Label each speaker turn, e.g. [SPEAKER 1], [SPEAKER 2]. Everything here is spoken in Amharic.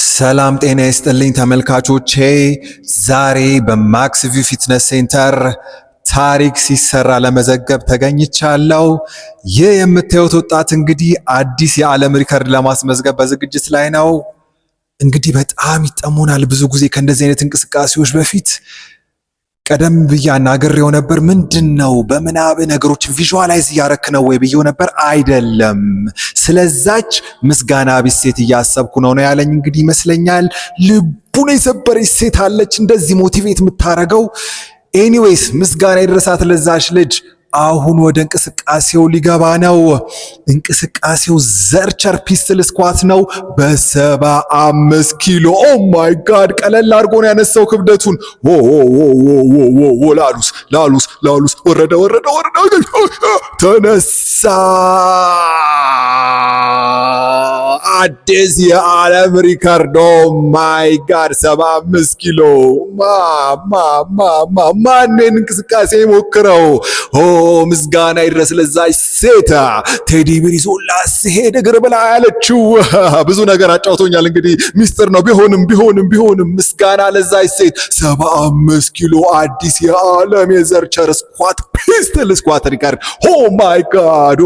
[SPEAKER 1] ሰላም ጤና ይስጥልኝ ተመልካቾቼ፣ ዛሬ በማክስ ቪው ፊትነስ ሴንተር ታሪክ ሲሰራ ለመዘገብ ተገኝቻለሁ። ይህ የምታዩት ወጣት እንግዲህ አዲስ የዓለም ሪከርድ ለማስመዝገብ በዝግጅት ላይ ነው። እንግዲህ በጣም ይጠሙናል ብዙ ጊዜ ከእንደዚህ አይነት እንቅስቃሴዎች በፊት ቀደም ብዬ አናግሬው ነበር። ምንድነው በምናብ ነገሮችን ቪዥዋላይዝ እያረክ ነው ወይ ብዬው ነበር። አይደለም ስለዛች ምስጋና ቢስ ሴት እያሰብኩ ነው ያለኝ። እንግዲህ ይመስለኛል ልቡን የሰበረች ሴት አለች እንደዚህ ሞቲቬት የምታረገው። ኤኒዌይስ ምስጋና ይድረሳት ለዛች ልጅ። አሁን ወደ እንቅስቃሴው ሊገባ ነው። እንቅስቃሴው ዘርቸር ፒስትል ስኳት ነው በ75 ኪሎ። ኦ ማይ ጋድ! ቀለል አድርጎ ነው ያነሳው ክብደቱን። ላሉስ ወረደ ተነሳ። አዲስ የዓለም ሪካርድ። ኦ ማይ ጋድ! 75 ኪሎ። ማን እንቅስቃሴ ሞክረው? ምስጋና ይድረስ ለዛች ሴት። ቴዲ ቢር ይዞላት ሲሄድ እግር ብላ ያለችው ብዙ ነገር አጫውቶኛል። እንግዲህ ሚስጥር ነው። ቢሆንም ምስጋና ለዛች ሴት። 75 ኪሎ አዲስ የዓለም የዘርቸር ስኳት ፒስትል ስኳት ሪካርድ። ኦ ማይ ጋድ!